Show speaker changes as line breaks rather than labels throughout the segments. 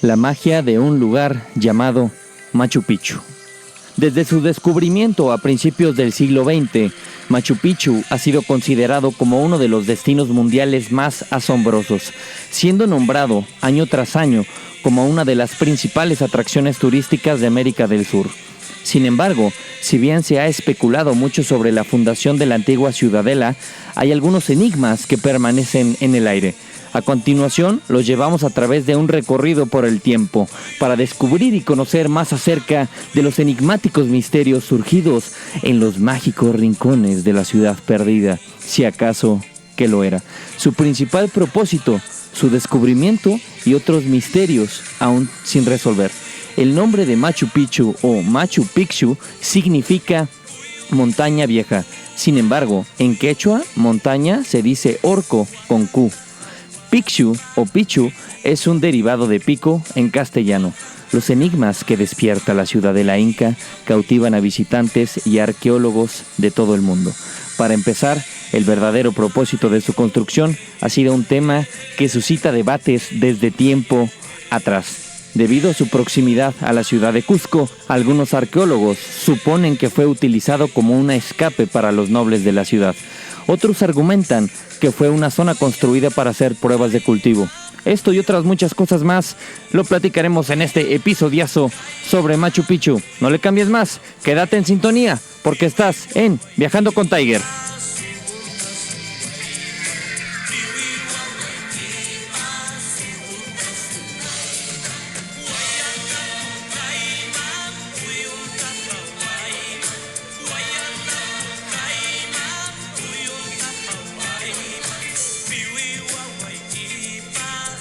La magia de un lugar llamado Machu Picchu. Desde su descubrimiento a principios del siglo XX, Machu Picchu ha sido considerado como uno de los destinos mundiales más asombrosos, siendo nombrado año tras año como una de las principales atracciones turísticas de América del Sur. Sin embargo, si bien se ha especulado mucho sobre la fundación de la antigua ciudadela, hay algunos enigmas que permanecen en el aire. A continuación, los llevamos a través de un recorrido por el tiempo para descubrir y conocer más acerca de los enigmáticos misterios surgidos en los mágicos rincones de la ciudad perdida, si acaso que lo era. Su principal propósito, su descubrimiento y otros misterios aún sin resolver. El nombre de Machu Picchu o Machu Picchu significa montaña vieja. Sin embargo, en quechua, montaña se dice orco con Q. Picchu o Pichu es un derivado de pico en castellano. Los enigmas que despierta la ciudadela inca cautivan a visitantes y arqueólogos de todo el mundo. Para empezar, el verdadero propósito de su construcción ha sido un tema que suscita debates desde tiempo atrás. Debido a su proximidad a la ciudad de Cusco, algunos arqueólogos suponen que fue utilizado como un escape para los nobles de la ciudad. Otros argumentan que fue una zona construida para hacer pruebas de cultivo. Esto y otras muchas cosas más lo platicaremos en este episodiazo sobre Machu Picchu. No le cambies más, quédate en sintonía porque estás en Viajando con Tiger.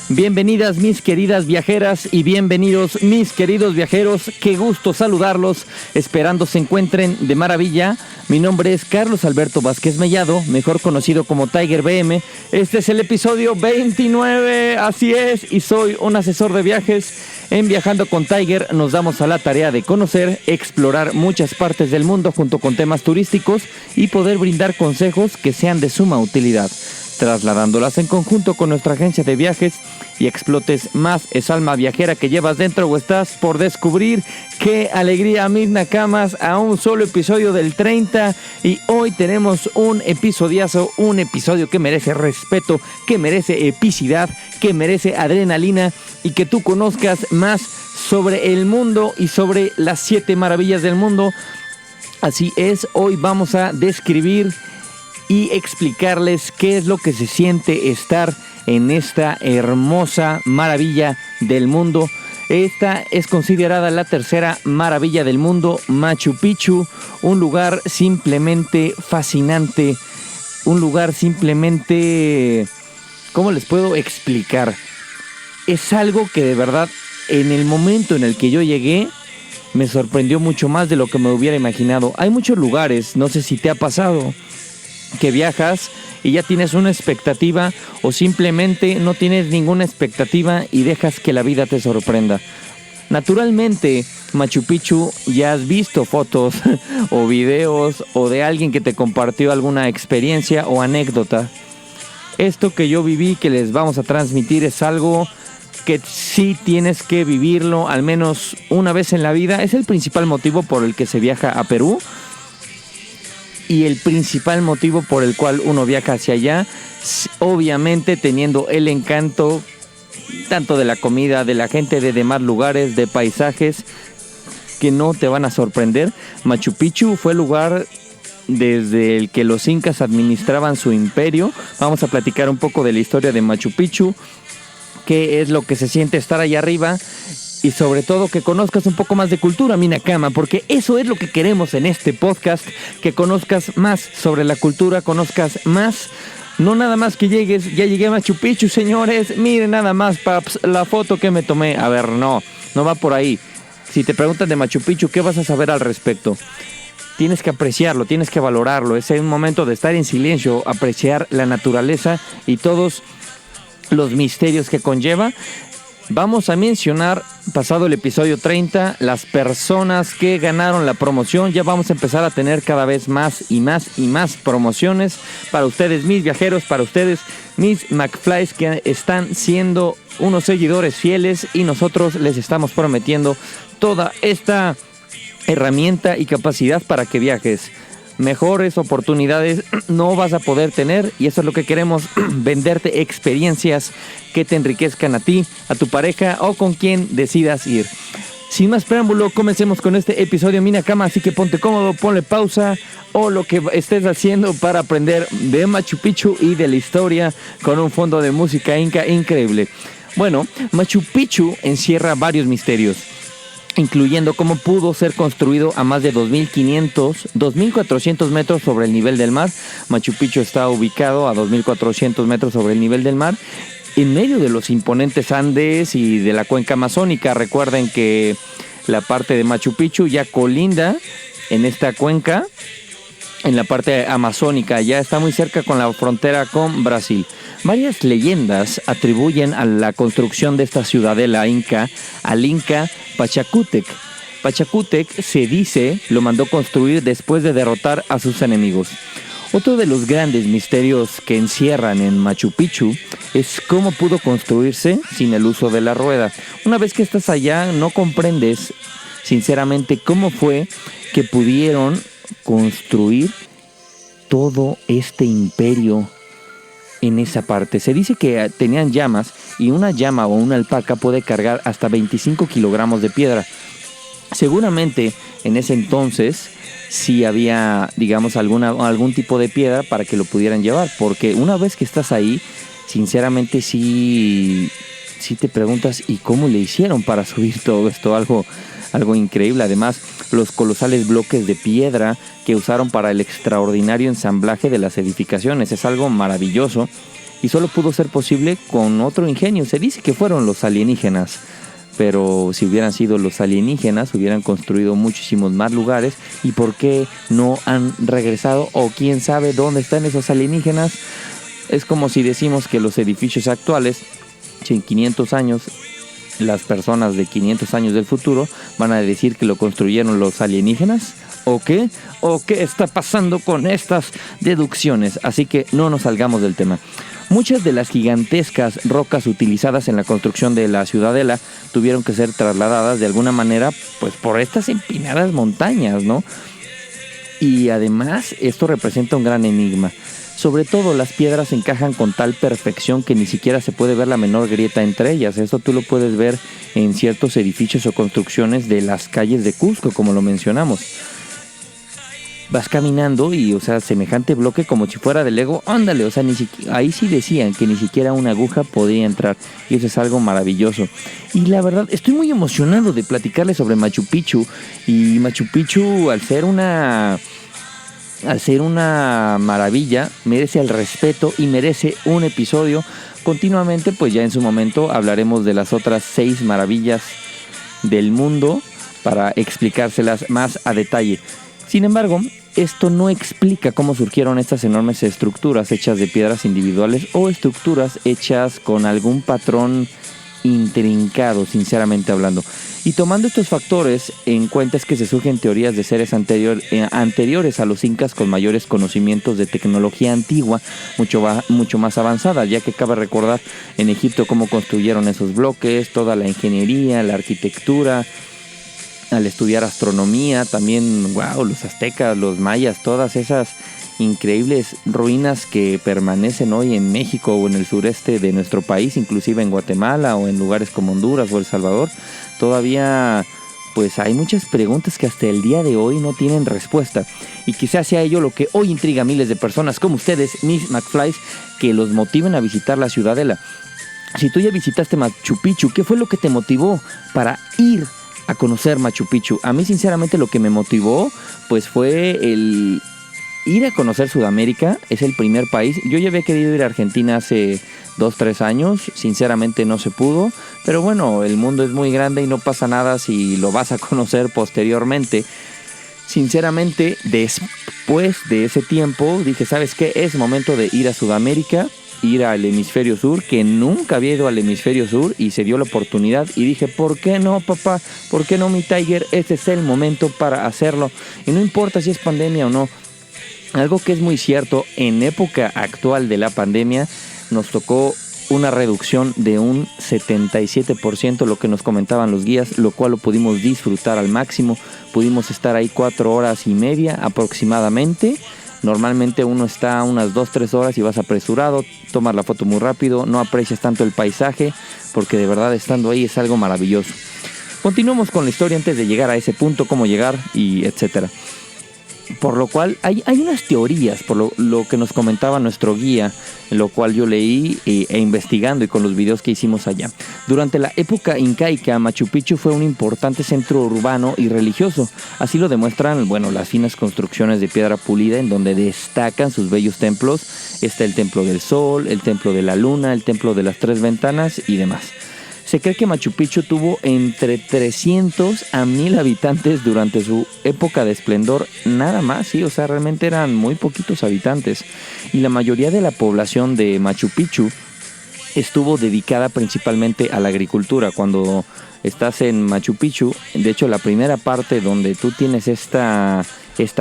Bienvenidas mis queridas viajeras y bienvenidos mis queridos viajeros, qué gusto saludarlos, esperando se encuentren de maravilla. Mi nombre es Carlos Alberto Vázquez Mellado, mejor conocido como Tiger BM. Este es el episodio 29, así es, y soy un asesor de viajes. En Viajando con Tiger nos damos a la tarea de conocer, explorar muchas partes del mundo junto con temas turísticos y poder brindar consejos que sean de suma utilidad, trasladándolas en conjunto con nuestra agencia de viajes y explotes más esa alma viajera que llevas dentro o estás por descubrir. ¡Qué alegría, mis nakamas! A un solo episodio del 30 y hoy tenemos un episodiazo, un episodio que merece respeto, que merece epicidad, que merece adrenalina y que tú conozcas más sobre el mundo y sobre las 7 maravillas del mundo. Así es, hoy vamos a describir y explicarles qué es lo que se siente estar en esta hermosa maravilla del mundo. Esta es considerada la tercera maravilla del mundo, Machu Picchu, un lugar simplemente fascinante, un lugar simplemente, ¿cómo les puedo explicar? Es algo que de verdad, en el momento en el que yo llegué, me sorprendió mucho más de lo que me hubiera imaginado. Hay muchos lugares, no sé si te ha pasado, que viajas y ya tienes una expectativa o simplemente no tienes ninguna expectativa y dejas que la vida te sorprenda. Naturalmente, Machu Picchu ya has visto fotos o videos o de alguien que te compartió alguna experiencia o anécdota. Esto que yo viví, que les vamos a transmitir, es algo que sí tienes que vivirlo al menos una vez en la vida. Es el principal motivo por el que se viaja a Perú. Y el principal motivo por el cual uno viaja hacia allá, obviamente teniendo el encanto tanto de la comida, de la gente, de demás lugares, de paisajes que no te van a sorprender. Machu Picchu fue el lugar desde el que los incas administraban su imperio. Vamos a platicar un poco de la historia de Machu Picchu, qué es lo que se siente estar allá arriba. Y sobre todo que conozcas un poco más de cultura, mi nakama, porque eso es lo que queremos en este podcast, que conozcas más sobre la cultura, conozcas más, no nada más que llegues, ya llegué a Machu Picchu, señores, miren nada más, paps, la foto que me tomé. A ver, no va por ahí. Si te preguntan de Machu Picchu, ¿qué vas a saber al respecto? Tienes que apreciarlo, tienes que valorarlo, es un momento de estar en silencio, apreciar la naturaleza y todos los misterios que conlleva. Vamos a mencionar, pasado el episodio 30, las personas que ganaron la promoción. Ya vamos a empezar a tener cada vez más y más promociones para ustedes, mis viajeros, para ustedes, mis McFlys, que están siendo unos seguidores fieles, y nosotros les estamos prometiendo toda esta herramienta y capacidad para que viajes. Mejores oportunidades no vas a poder tener, y eso es lo que queremos, venderte experiencias que te enriquezcan a ti, a tu pareja o con quien decidas ir. Sin más preámbulo, comencemos con este episodio Mina Cama, así que ponte cómodo, ponle pausa o lo que estés haciendo para aprender de Machu Picchu y de la historia con un fondo de música inca increíble. Bueno, Machu Picchu encierra varios misterios, incluyendo cómo pudo ser construido a más de 2.400 metros sobre el nivel del mar. Machu Picchu está ubicado a 2.400 metros sobre el nivel del mar, en medio de los imponentes Andes y de la cuenca amazónica. Recuerden que la parte de Machu Picchu ya colinda en esta cuenca, en la parte amazónica, ya está muy cerca con la frontera con Brasil. Varias leyendas atribuyen a la construcción de esta ciudadela inca al inca Pachacútec. Pachacútec, se dice, lo mandó construir después de derrotar a sus enemigos. Otro de los grandes misterios que encierran en Machu Picchu es cómo pudo construirse sin el uso de la rueda. Una vez que estás allá, no comprendes sinceramente cómo fue que pudieron construir todo este imperio en esa parte. Se dice que tenían llamas, y una llama o una alpaca puede cargar hasta 25 kilogramos de piedra. Seguramente en ese entonces sí había, digamos, algún tipo de piedra para que lo pudieran llevar, porque una vez que estás ahí, sinceramente sí te preguntas, ¿y cómo le hicieron para subir todo esto? Algo increíble. Además, los colosales bloques de piedra que usaron para el extraordinario ensamblaje de las edificaciones es algo maravilloso, y solo pudo ser posible con otro ingenio. Se dice que fueron los alienígenas, pero si hubieran sido los alienígenas, hubieran construido muchísimos más lugares. ¿Y por qué no han regresado? O quién sabe dónde están esos alienígenas. Es como si decimos que los edificios actuales, si en 500 años las personas de 500 años del futuro van a decir que lo construyeron los alienígenas, ¿o qué? ¿O qué está pasando con estas deducciones? Así que no nos salgamos del tema. Muchas de las gigantescas rocas utilizadas en la construcción de la ciudadela tuvieron que ser trasladadas de alguna manera, pues, por estas empinadas montañas, ¿no? Y además esto representa un gran enigma. Sobre todo, las piedras encajan con tal perfección que ni siquiera se puede ver la menor grieta entre ellas. Esto tú lo puedes ver en ciertos edificios o construcciones de las calles de Cusco, como lo mencionamos. Vas caminando y, o sea, semejante bloque como si fuera de Lego, ándale, o sea, ahí sí decían que ni siquiera una aguja podía entrar, y eso es algo maravilloso. Y la verdad, estoy muy emocionado de platicarles sobre Machu Picchu, y Machu Picchu, al ser una maravilla, merece el respeto y merece un episodio continuamente. Pues ya en su momento hablaremos de las otras 6 maravillas del mundo para explicárselas más a detalle. Sin embargo, esto no explica cómo surgieron estas enormes estructuras hechas de piedras individuales o estructuras hechas con algún patrón intrincado, sinceramente hablando. Y tomando estos factores en cuenta es que se surgen teorías de seres anteriores a los incas con mayores conocimientos de tecnología antigua, mucho más avanzada, ya que cabe recordar en Egipto cómo construyeron esos bloques, toda la ingeniería, la arquitectura. Al estudiar astronomía, también, wow, los aztecas, los mayas, todas esas increíbles ruinas que permanecen hoy en México o en el sureste de nuestro país, inclusive en Guatemala o en lugares como Honduras o El Salvador. Todavía, pues, hay muchas preguntas que hasta el día de hoy no tienen respuesta, y quizás sea ello lo que hoy intriga a miles de personas como ustedes, mis McFlys, que los motiven a visitar la ciudadela. Si tú ya visitaste Machu Picchu, ¿qué fue lo que te motivó para ir a conocer Machu Picchu? A mí, sinceramente, lo que me motivó pues fue el ir a conocer Sudamérica. Es el primer país. Yo ya había querido ir a Argentina hace 2-3 años. Sinceramente no se pudo, pero bueno, el mundo es muy grande y no pasa nada si lo vas a conocer posteriormente. Sinceramente, después de ese tiempo dije, ¿sabes qué? Es momento de ir a Sudamérica. ir al hemisferio sur, que nunca había ido al hemisferio sur y se dio la oportunidad y dije, ¿por qué no, papá? ¿Por qué no, mi Tiger? Este es el momento para hacerlo y no importa si es pandemia o no. Algo que es muy cierto, en época actual de la pandemia nos tocó una reducción de un 77%, lo que nos comentaban los guías, lo cual lo pudimos disfrutar al máximo. Pudimos estar ahí 4 horas y media aproximadamente. Normalmente uno está unas 2-3 horas y vas apresurado, tomas la foto muy rápido, no aprecias tanto el paisaje, porque de verdad estando ahí es algo maravilloso. Continuamos con la historia antes de llegar a ese punto, cómo llegar y etcétera. Por lo cual hay unas teorías, por lo que nos comentaba nuestro guía, lo cual yo leí e investigando y con los videos que hicimos allá. Durante la época incaica, Machu Picchu fue un importante centro urbano y religioso. Así lo demuestran, las finas construcciones de piedra pulida en donde destacan sus bellos templos. Está el Templo del Sol, el Templo de la Luna, el Templo de las Tres Ventanas y demás. Se cree que Machu Picchu tuvo entre 300 a 1000 habitantes durante su época de esplendor, nada más, sí, realmente eran muy poquitos habitantes. Y la mayoría de la población de Machu Picchu estuvo dedicada principalmente a la agricultura. Cuando estás en Machu Picchu, de hecho la primera parte donde tú tienes esta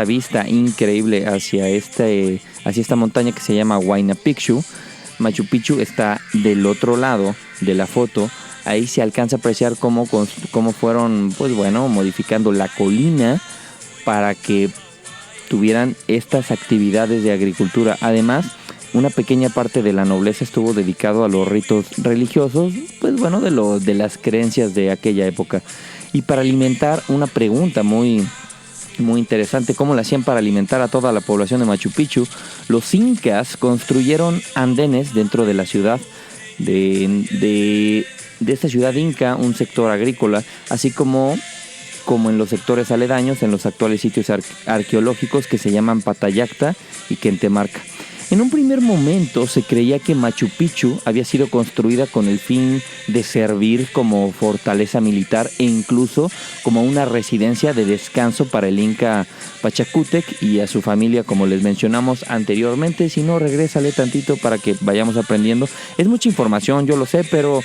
vista increíble hacia esta montaña que se llama Huayna Picchu, Machu Picchu está del otro lado de la foto. Ahí se alcanza a apreciar cómo fueron, modificando la colina para que tuvieran estas actividades de agricultura. Además, una pequeña parte de la nobleza estuvo dedicado a los ritos religiosos, de las creencias de aquella época. Y para alimentar, una pregunta muy interesante, ¿cómo lo hacían para alimentar a toda la población de Machu Picchu? Los incas construyeron andenes dentro de la ciudad de esta ciudad inca, un sector agrícola, así como en los sectores aledaños, en los actuales sitios arqueológicos que se llaman Patayacta y Quentemarca. En un primer momento se creía que Machu Picchu había sido construida con el fin de servir como fortaleza militar e incluso como una residencia de descanso para el Inca Pachacútec y a su familia, como les mencionamos anteriormente. Si no, regrésale tantito para que vayamos aprendiendo. Es mucha información, yo lo sé, pero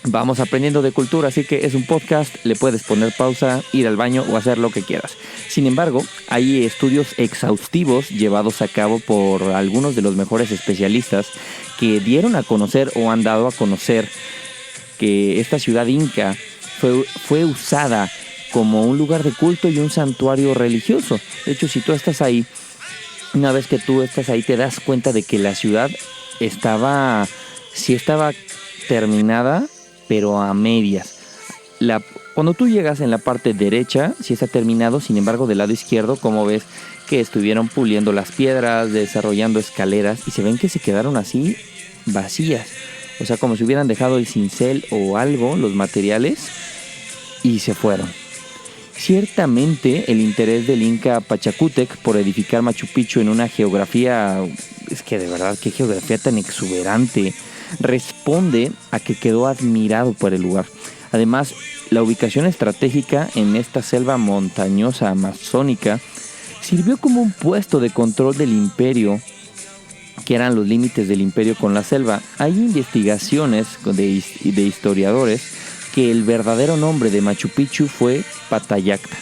vamos aprendiendo de cultura, así que es un podcast, le puedes poner pausa, ir al baño o hacer lo que quieras. Sin embargo, hay estudios exhaustivos llevados a cabo por algunos de los mejores especialistas que dieron a conocer o han dado a conocer que esta ciudad inca fue usada como un lugar de culto y un santuario religioso. De hecho, si tú estás ahí, una vez que tú estás ahí te das cuenta de que la ciudad estaba terminada, pero a medias. Cuando tú llegas en la parte derecha, sí está terminado. Sin embargo, del lado izquierdo, como ves que estuvieron puliendo las piedras, desarrollando escaleras, y se ven que se quedaron así vacías. O sea, como si hubieran dejado el cincel o algo, los materiales, y se fueron. Ciertamente, el interés del Inca Pachacútec por edificar Machu Picchu en una geografía, es que de verdad, qué geografía tan exuberante, responde a que quedó admirado por el lugar. Además, la ubicación estratégica en esta selva montañosa amazónica sirvió como un puesto de control del imperio, que eran los límites del imperio con la selva. Hay investigaciones de historiadores que el verdadero nombre de Machu Picchu fue Patayacta.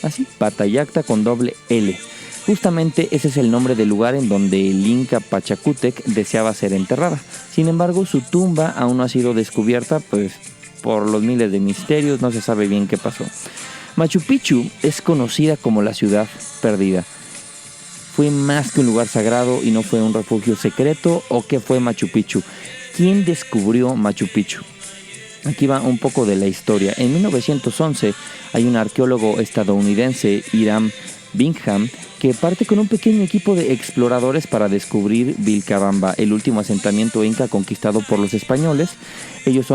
Así, Patayacta con doble L. Justamente ese es el nombre del lugar en donde el Inca Pachacútec deseaba ser enterrada. Sin embargo, su tumba aún no ha sido descubierta, pues por los miles de misterios, no se sabe bien qué pasó. Machu Picchu es conocida como la ciudad perdida. ¿Fue más que un lugar sagrado y no fue un refugio secreto? ¿O qué fue Machu Picchu? ¿Quién descubrió Machu Picchu? Aquí va un poco de la historia. En 1911 hay un arqueólogo estadounidense, Hiram Bingham, que parte con un pequeño equipo de exploradores para descubrir Vilcabamba, el último asentamiento inca conquistado por los españoles. Ellos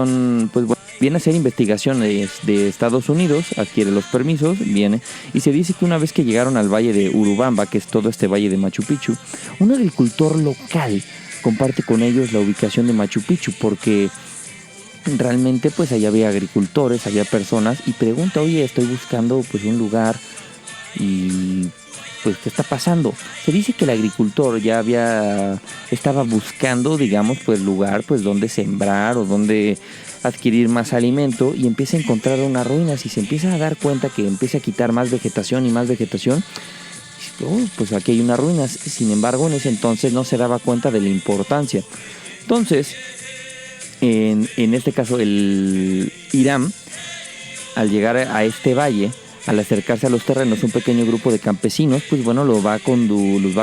vienen a hacer investigaciones de Estados Unidos, adquiere los permisos, viene, y se dice que una vez que llegaron al valle de Urubamba, que es todo este valle de Machu Picchu, un agricultor local comparte con ellos la ubicación de Machu Picchu, porque realmente pues allá había agricultores, había personas, y pregunta, oye, estoy buscando pues un lugar y pues, ¿qué está pasando? Se dice que el agricultor ya estaba buscando, digamos, pues lugar, pues donde sembrar o donde adquirir más alimento, y empieza a encontrar unas ruinas y se empieza a dar cuenta que empieza a quitar más vegetación y más vegetación. Pues aquí hay unas ruinas. Sin embargo, en ese entonces no se daba cuenta de la importancia. Entonces, en este caso, el Hiram, al llegar a este valle, al acercarse a los terrenos, un pequeño grupo de campesinos, pues bueno, los va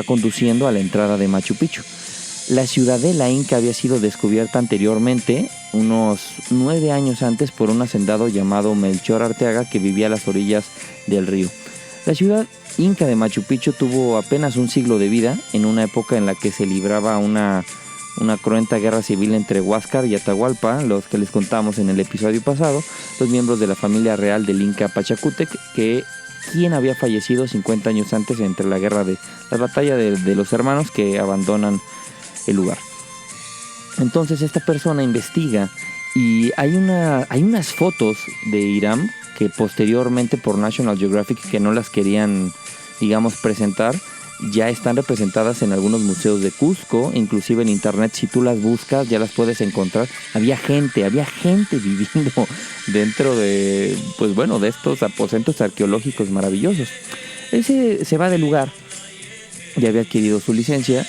conduciendo a la entrada de Machu Picchu. La ciudadela inca había sido descubierta anteriormente, unos 9 años antes, por un hacendado llamado Melchor Arteaga, que vivía a las orillas del río. La ciudad inca de Machu Picchu tuvo apenas un siglo de vida, en una época en la que se libraba una cruenta guerra civil entre Huáscar y Atahualpa, los que les contamos en el episodio pasado, los miembros de la familia real del Inca Pachacútec, quien había fallecido 50 años antes entre la guerra de la batalla de los hermanos, que abandonan el lugar. Entonces esta persona investiga, y hay unas fotos de Hiram que posteriormente por National Geographic, que no las querían, digamos, presentar, ya están representadas en algunos museos de Cusco. Inclusive en internet, si tú las buscas, ya las puedes encontrar. Había gente viviendo dentro de, pues bueno, de estos aposentos arqueológicos maravillosos. Él se va del lugar, ya había adquirido su licencia,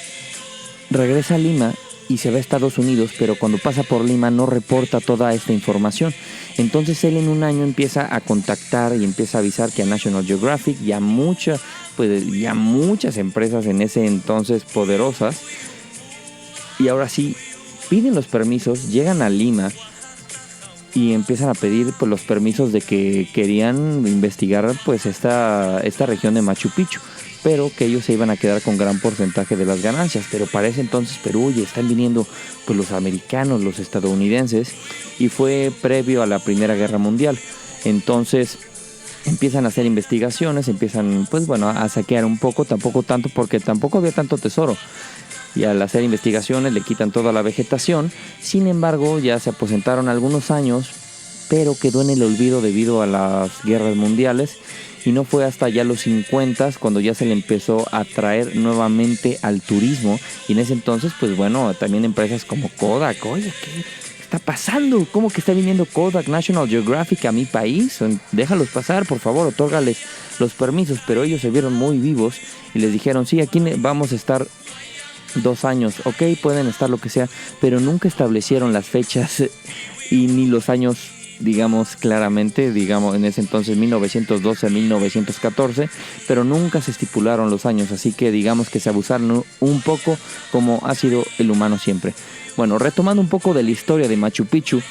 regresa a Lima y se va a Estados Unidos, pero cuando pasa por Lima no reporta toda esta información. Entonces él en un año empieza a contactar y empieza a avisar que a National Geographic y a muchas empresas en ese entonces poderosas. Y ahora sí, piden los permisos, llegan a Lima y empiezan a pedir, pues, los permisos de que querían investigar, pues, esta región de Machu Picchu, pero que ellos se iban a quedar con gran porcentaje de las ganancias. Pero para ese entonces Perú ya están viniendo, pues, los americanos, los estadounidenses, y fue previo a la Primera Guerra Mundial. Entonces empiezan a hacer investigaciones, empiezan, pues bueno, a saquear un poco, tampoco tanto, porque tampoco había tanto tesoro. Y al hacer investigaciones le quitan toda la vegetación. Sin embargo, ya se aposentaron algunos años, pero quedó en el olvido debido a las guerras mundiales. Y no fue hasta ya los 50 cuando ya se le empezó a traer nuevamente al turismo. Y en ese entonces, pues bueno, también empresas como Kodak. Oye, ¿qué está pasando? ¿Cómo que está viniendo Kodak, National Geographic a mi país? Déjalos pasar, por favor, otórgales los permisos. Pero ellos se vieron muy vivos y les dijeron, sí, aquí vamos a estar 2 años, ok, pueden estar lo que sea, pero nunca establecieron las fechas y ni los años, digamos, claramente, digamos, en ese entonces 1912 1914, pero nunca se estipularon los años, así que digamos que se abusaron un poco, como ha sido el humano siempre. Bueno, retomando un poco de la historia de Machu Picchu,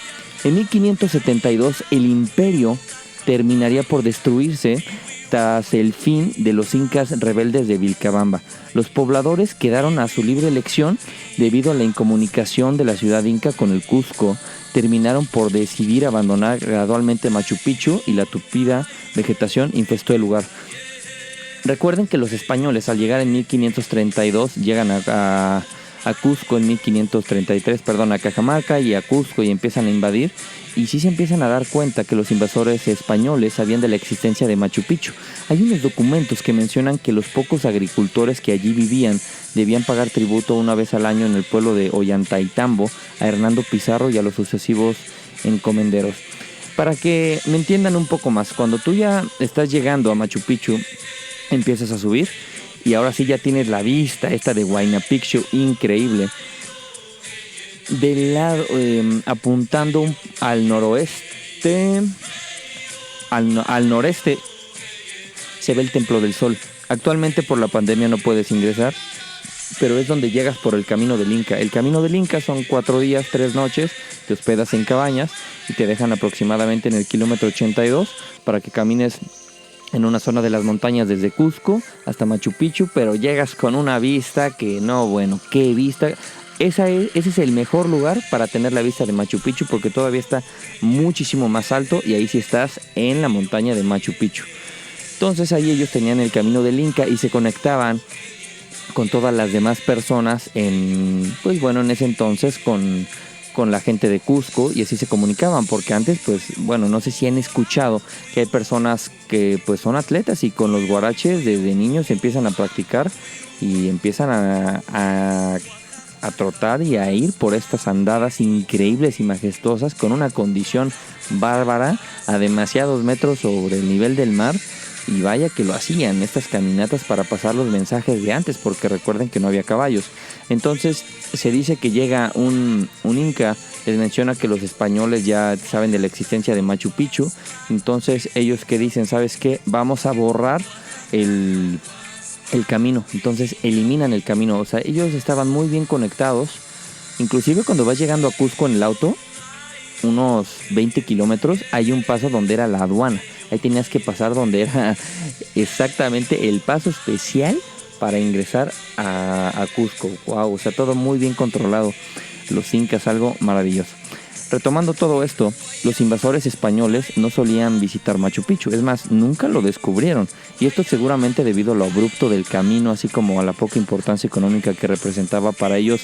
en 1572 el imperio terminaría por destruirse tras el fin de los incas rebeldes de Vilcabamba. Los pobladores quedaron a su libre elección debido a la incomunicación de la ciudad inca con el Cusco. Terminaron por decidir abandonar gradualmente Machu Picchu y la tupida vegetación infestó el lugar. Recuerden que los españoles, al llegar en 1532, llegan a Cusco en 1533, a Cajamarca y a Cusco, y empiezan a invadir. Y sí se empiezan a dar cuenta que los invasores españoles sabían de la existencia de Machu Picchu. Hay unos documentos que mencionan que los pocos agricultores que allí vivían debían pagar tributo una vez al año en el pueblo de Ollantaytambo a Hernando Pizarro y a los sucesivos encomenderos. Para que me entiendan un poco más, cuando tú ya estás llegando a Machu Picchu, empiezas a subir y ahora sí ya tienes la vista esta de Huayna Picchu increíble. Del lado, apuntando al noroeste, al noreste, se ve el Templo del Sol. Actualmente por la pandemia no puedes ingresar, pero es donde llegas por el Camino del Inca. El Camino del Inca son 4 días, 3 noches, te hospedas en cabañas y te dejan aproximadamente en el kilómetro 82 para que camines en una zona de las montañas desde Cusco hasta Machu Picchu, pero llegas con una vista que no, bueno, qué vista. Ese es el mejor lugar para tener la vista de Machu Picchu, porque todavía está muchísimo más alto y ahí sí estás en la montaña de Machu Picchu. Entonces ahí ellos tenían el Camino del Inca y se conectaban con todas las demás personas en ese entonces con con la gente de Cusco y así se comunicaban, porque antes, pues, bueno, no sé si han escuchado que hay personas que pues son atletas y con los guaraches desde niños empiezan a practicar y empiezan a trotar y a ir por estas andadas increíbles y majestuosas con una condición bárbara a demasiados metros sobre el nivel del mar. Y vaya que lo hacían, estas caminatas para pasar los mensajes de antes, porque recuerden que no había caballos. Entonces se dice que llega un inca, les menciona que los españoles ya saben de la existencia de Machu Picchu. Entonces ellos que dicen, ¿sabes qué? Vamos a borrar el camino. Entonces eliminan el camino. O sea, ellos estaban muy bien conectados. Inclusive cuando vas llegando a Cusco en el auto, unos 20 kilómetros, hay un paso donde era la aduana. Ahí tenías que pasar donde era exactamente el paso especial para ingresar a Cusco. Wow, o sea, todo muy bien controlado. Los incas, algo maravilloso. Retomando todo esto, los invasores españoles no solían visitar Machu Picchu, es más, nunca lo descubrieron. Y esto seguramente debido a lo abrupto del camino, así como a la poca importancia económica que representaba para ellos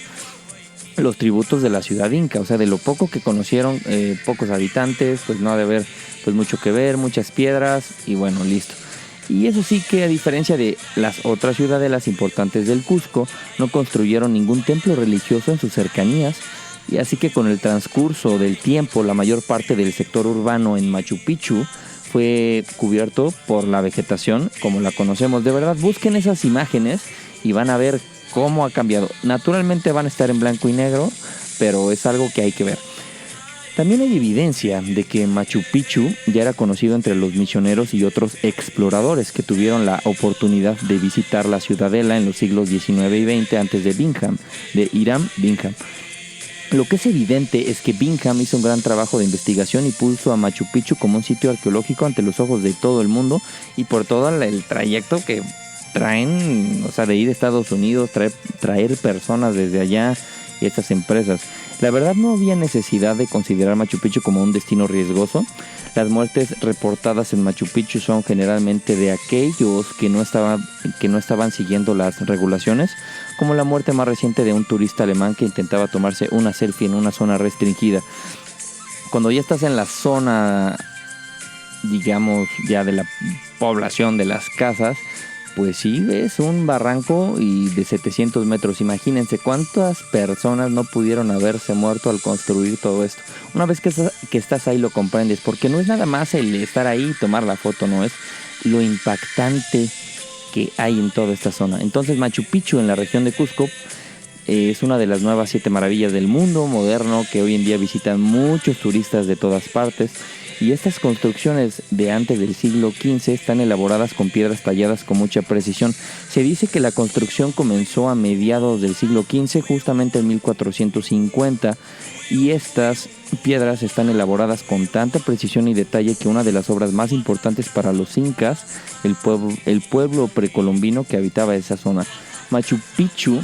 los tributos de la ciudad inca. O sea, de lo poco que conocieron, pocos habitantes, pues no ha de haber pues mucho que ver, muchas piedras y bueno, listo. Y eso sí que a diferencia de las otras ciudadelas importantes del Cusco, no construyeron ningún templo religioso en sus cercanías. Y así que con el transcurso del tiempo, la mayor parte del sector urbano en Machu Picchu fue cubierto por la vegetación como la conocemos. De verdad, busquen esas imágenes y van a ver cómo ha cambiado. Naturalmente van a estar en blanco y negro, pero es algo que hay que ver. También hay evidencia de que Machu Picchu ya era conocido entre los misioneros y otros exploradores que tuvieron la oportunidad de visitar la ciudadela en los siglos XIX y XX antes de Hiram Bingham. Lo que es evidente es que Bingham hizo un gran trabajo de investigación y puso a Machu Picchu como un sitio arqueológico ante los ojos de todo el mundo y por todo el trayecto que traen, o sea, de ir a Estados Unidos, traer personas desde allá y estas empresas. La verdad no había necesidad de considerar Machu Picchu como un destino riesgoso. Las muertes reportadas en Machu Picchu son generalmente de aquellos que no estaban siguiendo las regulaciones, como la muerte más reciente de un turista alemán que intentaba tomarse una selfie en una zona restringida. Cuando ya estás en la zona, digamos, ya de la población de las casas, pues sí, ves un barranco y de 700 metros. Imagínense cuántas personas no pudieron haberse muerto al construir todo esto. Una vez que estás ahí lo comprendes, porque no es nada más el estar ahí y tomar la foto, no es lo impactante que hay en toda esta zona. Entonces Machu Picchu en la región de Cusco es una de las nuevas 7 maravillas del mundo moderno que hoy en día visitan muchos turistas de todas partes. Y estas construcciones de antes del siglo XV están elaboradas con piedras talladas con mucha precisión. Se dice que la construcción comenzó a mediados del siglo XV, justamente en 1450, y estas piedras están elaboradas con tanta precisión y detalle que una de las obras más importantes para los incas, el pueblo precolombino que habitaba esa zona. Machu Picchu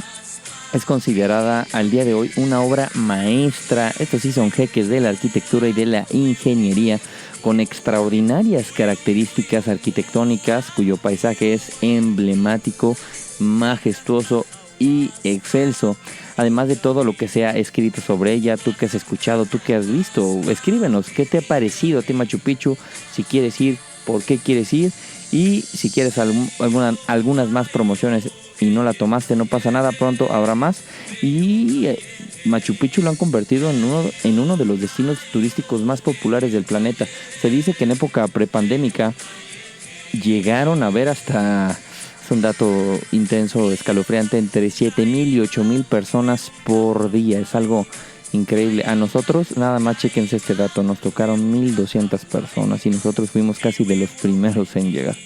es considerada al día de hoy una obra maestra. Estos sí son jeques de la arquitectura y de la ingeniería, con extraordinarias características arquitectónicas, cuyo paisaje es emblemático, majestuoso y excelso. Además de todo lo que se ha escrito sobre ella, tú que has escuchado, tú que has visto, escríbenos qué te ha parecido a ti Machu Picchu, si quieres ir, por qué quieres ir, y si quieres algunas más promociones y no la tomaste, no pasa nada, pronto habrá más. Y Machu Picchu lo han convertido en uno de los destinos turísticos más populares del planeta. Se dice que en época prepandémica llegaron a ver hasta, es un dato intenso, escalofriante, entre 7,000 y 8,000 personas por día. Es algo increíble. A nosotros, nada más chequense este dato, nos tocaron 1,200 personas y nosotros fuimos casi de los primeros en llegar.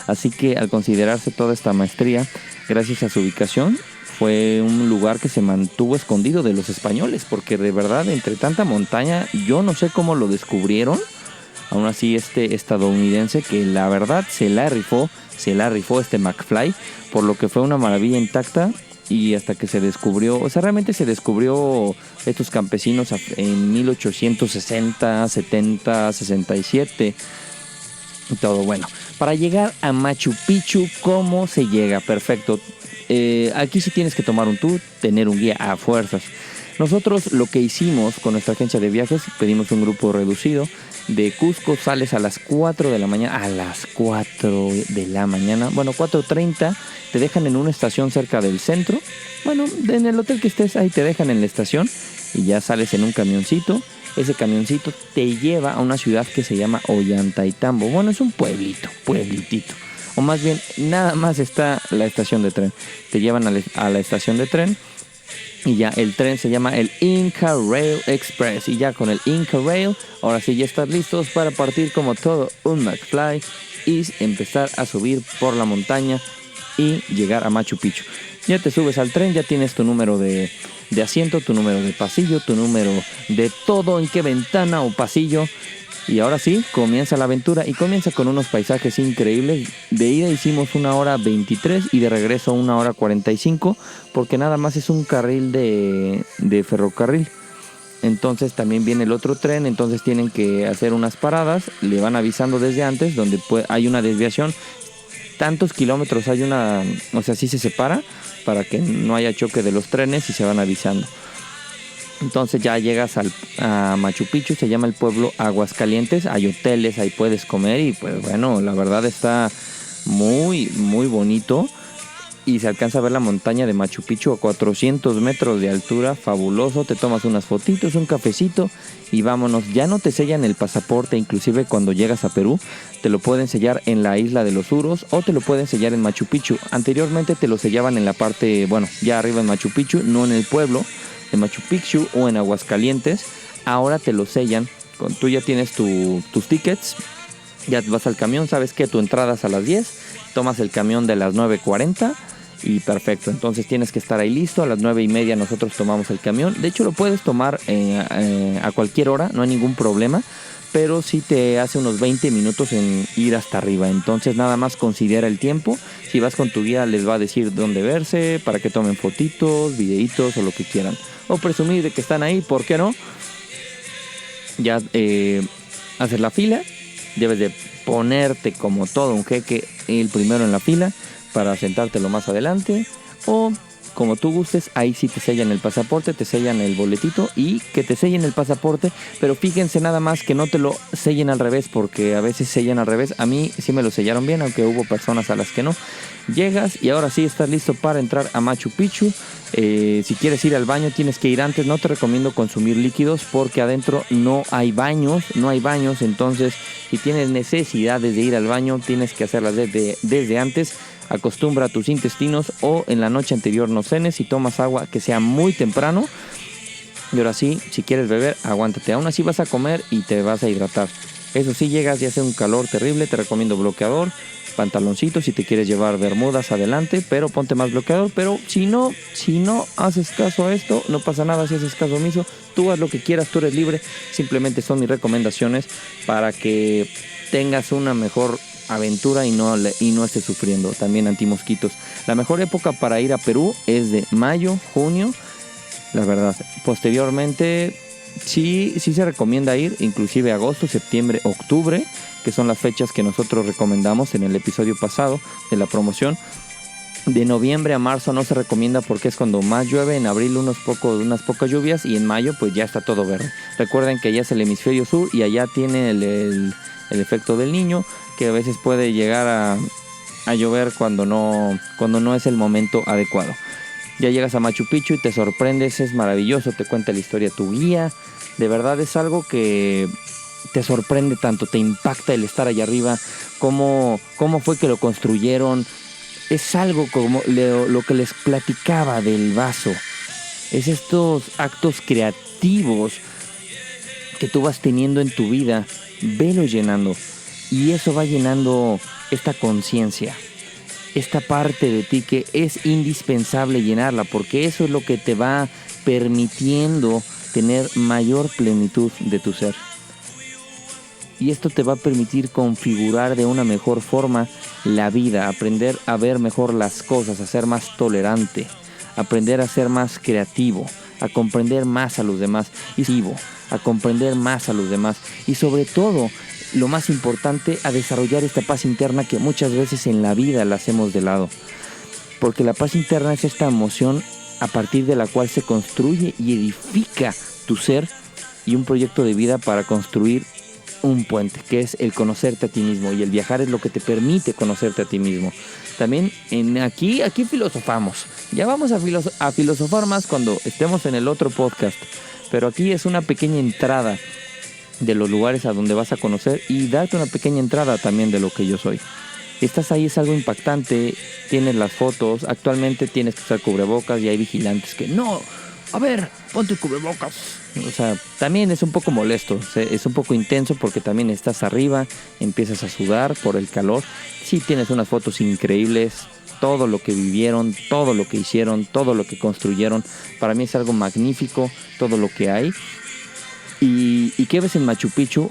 Así que al considerarse toda esta maestría, gracias a su ubicación, fue un lugar que se mantuvo escondido de los españoles, porque de verdad entre tanta montaña, yo no sé cómo lo descubrieron. Aún así este estadounidense que la verdad se la rifó este McFly, por lo que fue una maravilla intacta. Y hasta que se descubrió, o sea, realmente se descubrió estos campesinos en 1860, 70, 67 y todo. Bueno, para llegar a Machu Picchu, ¿cómo se llega? Perfecto. Aquí sí tienes que tomar un tour, tener un guía a fuerzas. Nosotros lo que hicimos con nuestra agencia de viajes, pedimos un grupo reducido. De Cusco sales a las 4 de la mañana, bueno, 4:30, te dejan en una estación cerca del centro. Bueno, en el hotel que estés ahí te dejan en la estación y ya sales en un camioncito. Ese camioncito te lleva a una ciudad que se llama Ollantaytambo. Bueno, es un pueblitito. O más bien, nada más está la estación de tren. Te llevan a la estación de tren. Y ya el tren se llama el Inca Rail Express. Y ya con el Inca Rail, ahora sí ya estás listos para partir como todo un McFly y empezar a subir por la montaña y llegar a Machu Picchu. Ya te subes al tren, ya tienes tu número de asiento, tu número de pasillo, tu número de todo, en qué ventana o pasillo. Y ahora sí, comienza la aventura y comienza con unos paisajes increíbles. De ida hicimos 1:23 y de regreso 1:45, porque nada más es un carril de ferrocarril. Entonces también viene el otro tren, entonces tienen que hacer unas paradas, le van avisando desde antes, donde hay una desviación. Tantos kilómetros hay sí se separa para que no haya choque de los trenes y se van avisando. Entonces ya llegas a Machu Picchu, se llama el pueblo Aguascalientes, hay hoteles, ahí puedes comer y pues bueno, la verdad está muy, muy bonito. Y se alcanza a ver la montaña de Machu Picchu a 400 metros de altura, fabuloso. Te tomas unas fotitos, un cafecito y vámonos. Ya no te sellan el pasaporte, inclusive cuando llegas a Perú, te lo pueden sellar en la isla de los Uros o te lo pueden sellar en Machu Picchu. Anteriormente te lo sellaban en la parte, ya arriba en Machu Picchu, no en el pueblo de Machu Picchu o en Aguascalientes. Ahora te lo sellan, tú ya tienes tus tickets, ya vas al camión, sabes que tu entrada es a las 10, tomas el camión de las 9:40 y perfecto, entonces tienes que estar ahí listo. A las 9:30 nosotros tomamos el camión. De hecho lo puedes tomar a cualquier hora, no hay ningún problema, pero sí te hace unos 20 minutos en ir hasta arriba. Entonces nada más considera el tiempo. Si vas con tu guía les va a decir dónde verse, para que tomen fotitos, videitos o lo que quieran, o presumir de que están ahí, ¿por qué no? Ya haces la fila, debes de ponerte como todo un jeque el primero en la fila para sentártelo más adelante, o como tú gustes. Ahí sí te sellan el pasaporte, te sellan el boletito y que te sellen el pasaporte, pero fíjense nada más que no te lo sellen al revés, porque a veces sellan al revés. A mí sí me lo sellaron bien, aunque hubo personas a las que no. Llegas y ahora sí estás listo para entrar a Machu Picchu. Si quieres ir al baño tienes que ir antes. No te recomiendo consumir líquidos porque adentro no hay baños, entonces si tienes necesidades de ir al baño tienes que hacerlas desde antes. Acostumbra a tus intestinos o en la noche anterior no cenes y tomas agua que sea muy temprano. Y ahora sí, si quieres beber, aguántate. Aún así vas a comer y te vas a hidratar. Eso sí, llegas y hace un calor terrible, te recomiendo bloqueador, pantaloncito, si te quieres llevar bermudas adelante, pero ponte más bloqueador. Pero si no haces caso a esto, no pasa nada. Si haces caso omiso, tú haz lo que quieras, tú eres libre. Simplemente son mis recomendaciones para que tengas una mejor aventura y no estés sufriendo. También antimosquitos. La mejor época para ir a Perú es de mayo, junio, la verdad. Posteriormente sí se recomienda ir, inclusive agosto, septiembre, octubre, que son las fechas que nosotros recomendamos en el episodio pasado de la promoción. De noviembre a marzo no se recomienda porque es cuando más llueve. En abril unas pocas lluvias y en mayo pues ya está todo verde. Recuerden que allá es el hemisferio sur y allá tiene el efecto del niño, que a veces puede llegar a llover cuando no es el momento adecuado. Ya llegas a Machu Picchu y te sorprendes, es maravilloso, te cuenta la historia tu guía. De verdad es algo que te sorprende tanto, te impacta el estar allá arriba, cómo fue que lo construyeron. Es algo como lo que les platicaba del vaso. Es estos actos creativos que tú vas teniendo en tu vida, velo llenando. Y eso va llenando esta conciencia, esta parte de ti que es indispensable llenarla, porque eso es lo que te va permitiendo tener mayor plenitud de tu ser. Y esto te va a permitir configurar de una mejor forma la vida, aprender a ver mejor las cosas, a ser más tolerante, aprender a ser más creativo, a comprender más a los demás y sobre todo, lo más importante, a desarrollar esta paz interna que muchas veces en la vida la hacemos de lado. Porque la paz interna es esta emoción a partir de la cual se construye y edifica tu ser, y un proyecto de vida para construir un puente, que es el conocerte a ti mismo, y el viajar es lo que te permite conocerte a ti mismo. También aquí filosofamos. Ya vamos a filosofar más cuando estemos en el otro podcast, pero aquí es una pequeña entrada de los lugares a donde vas a conocer y darte una pequeña entrada también de lo que yo soy. Estás ahí, es algo impactante, tienes las fotos, actualmente tienes que usar cubrebocas y hay vigilantes que no, a ver, ponte cubrebocas. O sea, también es un poco molesto, es un poco intenso porque también estás arriba, empiezas a sudar por el calor. Sí, tienes unas fotos increíbles, todo lo que vivieron, todo lo que hicieron, todo lo que construyeron. Para mí es algo magnífico todo lo que hay. ¿Y qué ves en Machu Picchu?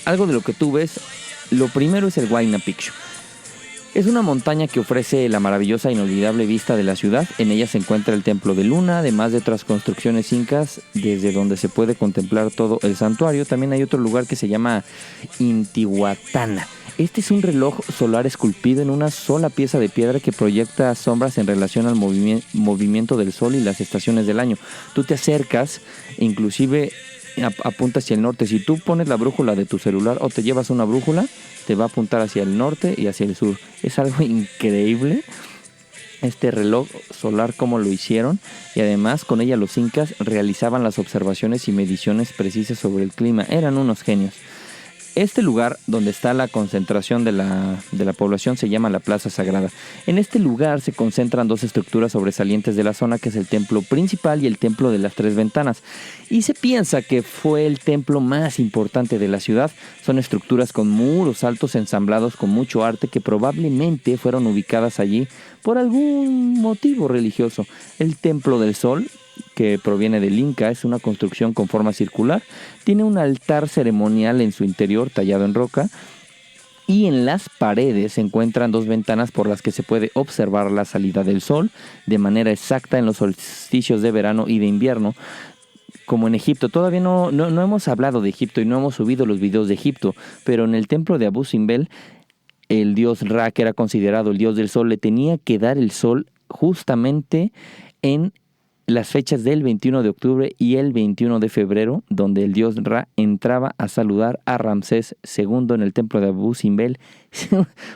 Algo de lo que tú ves, lo primero es el Huayna Picchu. Es una montaña que ofrece la maravillosa e inolvidable vista de la ciudad. En ella se encuentra el Templo de Luna, además de otras construcciones incas, desde donde se puede contemplar todo el santuario. También hay otro lugar que se llama Intihuatana. Este es un reloj solar esculpido en una sola pieza de piedra que proyecta sombras en relación al movimiento del sol y las estaciones del año. Tú te acercas, inclusive apunta hacia el norte. Si tú pones la brújula de tu celular o te llevas una brújula, te va a apuntar hacia el norte y hacia el sur. Es algo increíble este reloj solar, como lo hicieron, y además con ella los incas realizaban las observaciones y mediciones precisas sobre el clima. Eran unos genios. Este lugar donde está la concentración de la población se llama la Plaza Sagrada. En este lugar se concentran dos estructuras sobresalientes de la zona, que es el templo principal y el templo de las tres ventanas. Y se piensa que fue el templo más importante de la ciudad. Son estructuras con muros altos ensamblados con mucho arte que probablemente fueron ubicadas allí por algún motivo religioso. El Templo del Sol, que proviene del Inca, es una construcción con forma circular. Tiene un altar ceremonial en su interior tallado en roca, y en las paredes se encuentran dos ventanas por las que se puede observar la salida del sol de manera exacta en los solsticios de verano y de invierno, como en Egipto. Todavía no hemos hablado de Egipto y no hemos subido los videos de Egipto, pero en el templo de Abu Simbel, el dios Ra, que era considerado el dios del sol, le tenía que dar el sol justamente en las fechas del 21 de octubre y el 21 de febrero, donde el dios Ra entraba a saludar a Ramsés II en el templo de Abu Simbel.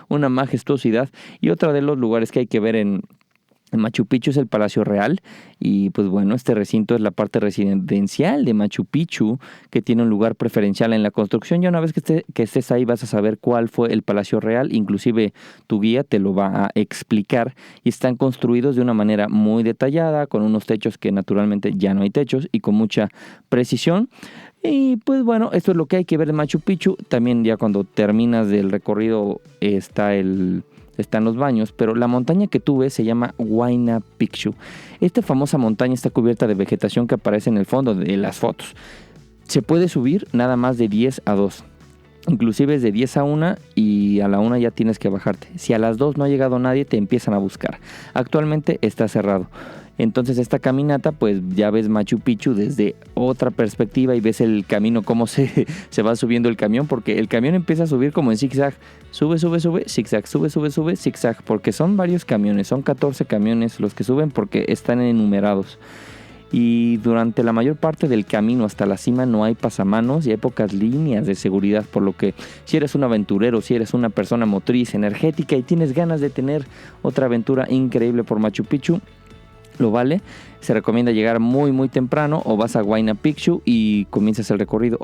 Una majestuosidad. Y otro de los lugares que hay que ver en Machu Picchu es el Palacio Real. Y pues bueno, este recinto es la parte residencial de Machu Picchu, que tiene un lugar preferencial en la construcción. Ya una vez que estés ahí vas a saber cuál fue el Palacio Real. Inclusive tu guía te lo va a explicar. Y están construidos de una manera muy detallada, con unos techos que naturalmente ya no hay techos, y con mucha precisión. Y pues bueno, esto es lo que hay que ver de Machu Picchu. También ya cuando terminas del recorrido están los baños, pero la montaña que tú ves se llama Huayna Picchu. Esta famosa montaña está cubierta de vegetación que aparece en el fondo de las fotos. Se puede subir nada más de 10 a 2. Inclusive es de 10 a 1 y a la 1 ya tienes que bajarte. Si a las 2 no ha llegado nadie, te empiezan a buscar. Actualmente está cerrado. Entonces esta caminata, pues ya ves Machu Picchu desde otra perspectiva y ves el camino, cómo se va subiendo el camión, porque el camión empieza a subir como en zigzag. Sube, zigzag, sube, zigzag, porque son varios camiones, son 14 camiones los que suben porque están enumerados. Y durante la mayor parte del camino hasta la cima no hay pasamanos y hay pocas líneas de seguridad, por lo que si eres un aventurero, si eres una persona motriz, energética y tienes ganas de tener otra aventura increíble por Machu Picchu, lo vale. Se recomienda llegar muy muy temprano, o vas a Huayna Picchu y comienzas el recorrido.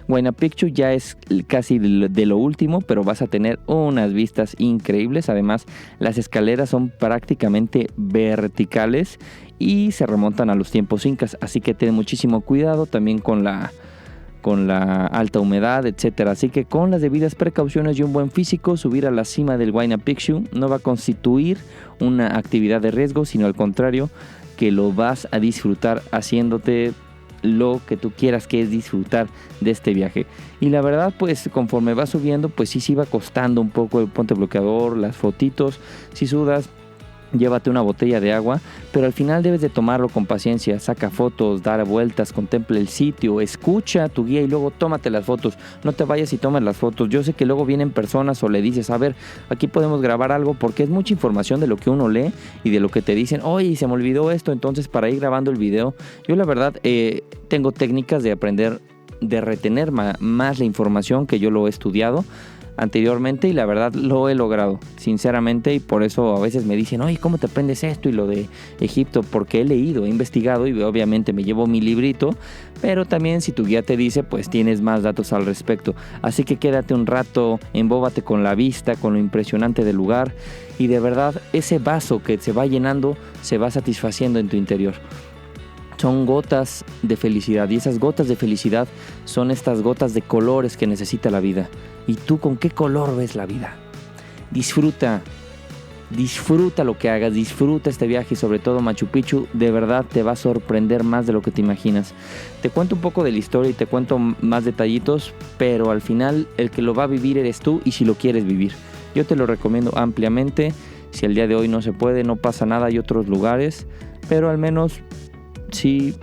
Huayna Picchu ya es casi de lo último, pero vas a tener unas vistas increíbles. Además, las escaleras son prácticamente verticales y se remontan a los tiempos incas, así que ten muchísimo cuidado también con la alta humedad, etcétera. Así que con las debidas precauciones y un buen físico, subir a la cima del Huayna Picchu no va a constituir una actividad de riesgo, sino al contrario, que lo vas a disfrutar haciéndote lo que tú quieras, que es disfrutar de este viaje. Y la verdad, pues conforme vas subiendo, pues sí va costando un poco el ponte bloqueador, las fotitos, si sudas. llévate una botella de agua, pero al final debes de tomarlo con paciencia, saca fotos, dar vueltas, contempla el sitio, escucha a tu guía y luego tómate las fotos. No te vayas y tomes las fotos. Yo sé que luego vienen personas o le dices, a ver, aquí podemos grabar algo, porque es mucha información de lo que uno lee y de lo que te dicen, oye, se me olvidó esto, entonces para ir grabando el video, yo la verdad tengo técnicas de aprender, de retener más la información que yo lo he estudiado anteriormente y la verdad lo he logrado, sinceramente, y por eso a veces me dicen, oye, ¿cómo te aprendes esto y lo de Egipto? Porque he leído, he investigado y obviamente me llevo mi librito, pero también si tu guía te dice, pues tienes más datos al respecto. Así que quédate un rato, embóbate con la vista, con lo impresionante del lugar y de verdad ese vaso que se va llenando se va satisfaciendo en tu interior. Son gotas de felicidad y esas gotas de felicidad son estas gotas de colores que necesita la vida. ¿Y tú con qué color ves la vida? Disfruta lo que hagas, disfruta este viaje y sobre todo Machu Picchu, de verdad te va a sorprender más de lo que te imaginas. Te cuento un poco de la historia y te cuento más detallitos, pero al final el que lo va a vivir eres tú y si lo quieres vivir. Yo te lo recomiendo ampliamente, si el día de hoy no se puede, no pasa nada, hay otros lugares, pero al menos sí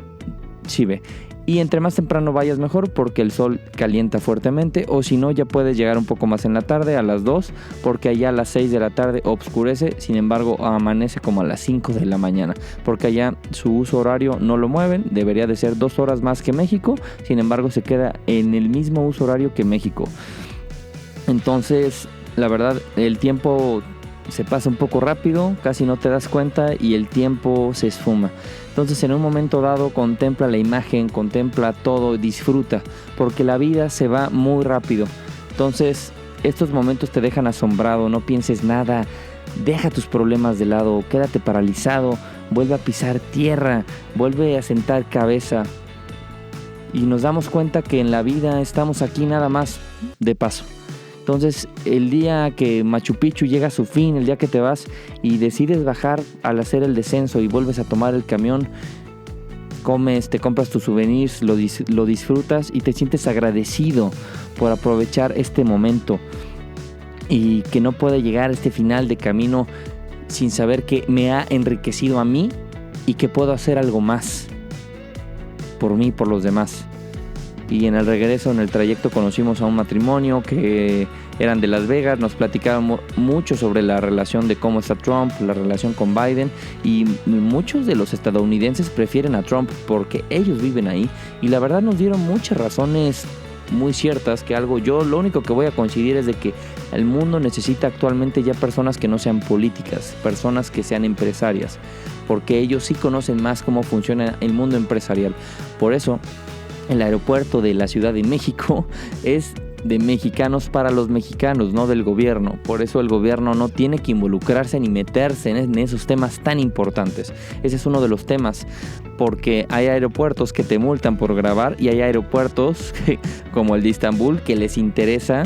ve. Y entre más temprano vayas mejor porque el sol calienta fuertemente, o si no ya puedes llegar un poco más en la tarde a las 2 porque allá a las 6 de la tarde oscurece, sin embargo amanece como a las 5 de la mañana porque allá su uso horario no lo mueven, debería de ser 2 horas más que México, sin embargo se queda en el mismo uso horario que México. Entonces la verdad el tiempo se pasa un poco rápido, casi no te das cuenta y el tiempo se esfuma. Entonces en un momento dado contempla la imagen, contempla todo, disfruta, porque la vida se va muy rápido. Entonces estos momentos te dejan asombrado, no pienses nada, deja tus problemas de lado, quédate paralizado, vuelve a pisar tierra, vuelve a sentar cabeza. Y nos damos cuenta que en la vida estamos aquí nada más de paso. Entonces el día que Machu Picchu llega a su fin, el día que te vas y decides bajar al hacer el descenso y vuelves a tomar el camión, comes, te compras tus souvenirs, lo disfrutas y te sientes agradecido por aprovechar este momento y que no puede llegar a este final de camino sin saber que me ha enriquecido a mí y que puedo hacer algo más por mí y por los demás. Y en el regreso, en el trayecto, conocimos a un matrimonio que eran de Las Vegas. Nos platicaban mucho sobre la relación de cómo está Trump, la relación con Biden. Y muchos de los estadounidenses prefieren a Trump porque ellos viven ahí. Y la verdad nos dieron muchas razones muy ciertas que yo lo único que voy a coincidir es de que el mundo necesita actualmente ya personas que no sean políticas, personas que sean empresarias, porque ellos sí conocen más cómo funciona el mundo empresarial. Por eso el aeropuerto de la Ciudad de México es de mexicanos para los mexicanos, no del gobierno. Por eso el gobierno no tiene que involucrarse ni meterse en esos temas tan importantes. Ese es uno de los temas, porque hay aeropuertos que te multan por grabar y hay aeropuertos como el de Istambul que les interesa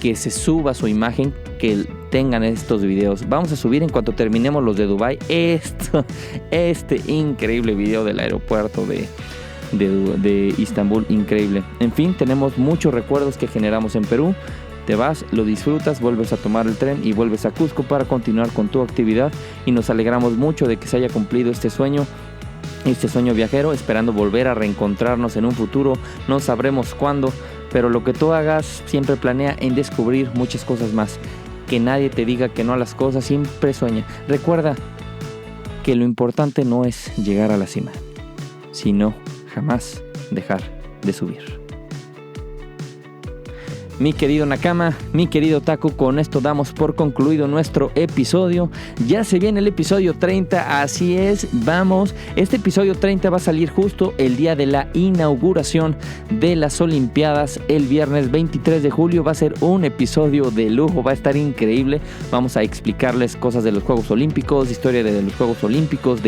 que se suba su imagen, que tengan estos videos. Vamos a subir en cuanto terminemos los de Dubái este increíble video del aeropuerto de Istambul, increíble. En fin, tenemos muchos recuerdos que generamos en Perú. Te vas, lo disfrutas, vuelves a tomar el tren y vuelves a Cusco para continuar con tu actividad y nos alegramos mucho de que se haya cumplido este sueño viajero, esperando volver a reencontrarnos en un futuro. No sabremos cuándo, pero lo que tú hagas, siempre planea en descubrir muchas cosas más. Que nadie te diga que no a las cosas, siempre sueña. Recuerda que lo importante no es llegar a la cima, sino jamás dejar de subir. Mi querido Nakama, mi querido Taku, con esto damos por concluido nuestro episodio. Ya se viene el episodio 30, así es, vamos. Este episodio 30 va a salir justo el día de la inauguración de las Olimpiadas, el viernes 23 de julio. Va a ser un episodio de lujo, va a estar increíble. Vamos a explicarles cosas de los Juegos Olímpicos, historia de los Juegos Olímpicos,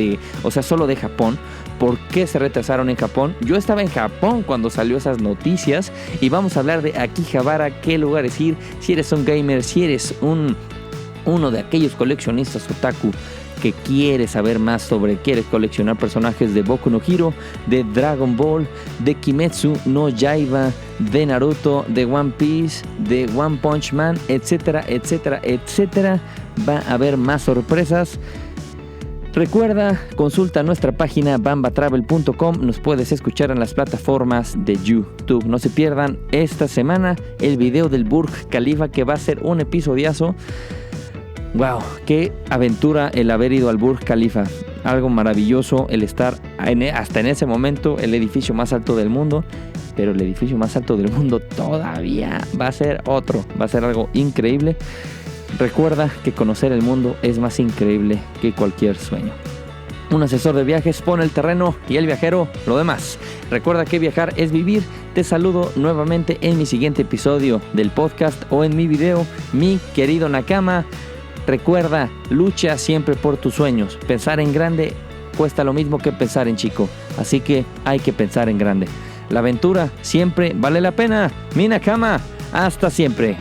solo de Japón. ¿Por qué se retrasaron en Japón? Yo estaba en Japón cuando salió esas noticias y vamos a hablar de Akihabara, qué lugares ir, si eres un gamer, si eres uno de aquellos coleccionistas otaku que quieres saber más quieres coleccionar personajes de Boku no Hero, de Dragon Ball, de Kimetsu no Yaiba, de Naruto, de One Piece, de One Punch Man, etcétera, etcétera, etcétera. Va a haber más sorpresas. Recuerda, consulta nuestra página bambatravel.com. Nos puedes escuchar en las plataformas de YouTube. No se pierdan esta semana el video del Burj Khalifa, que va a ser un episodiazo. Wow, qué aventura el haber ido al Burj Khalifa. Algo maravilloso el estar hasta en ese momento el edificio más alto del mundo. Pero el edificio más alto del mundo todavía va a ser otro. Va a ser algo increíble. Recuerda que conocer el mundo es más increíble que cualquier sueño. Un asesor de viajes pone el terreno y el viajero lo demás. Recuerda que viajar es vivir. Te saludo nuevamente en mi siguiente episodio del podcast o en mi video, mi querido Nakama. Recuerda, lucha siempre por tus sueños. Pensar en grande cuesta lo mismo que pensar en chico. Así que hay que pensar en grande. La aventura siempre vale la pena. Mi Nakama, hasta siempre.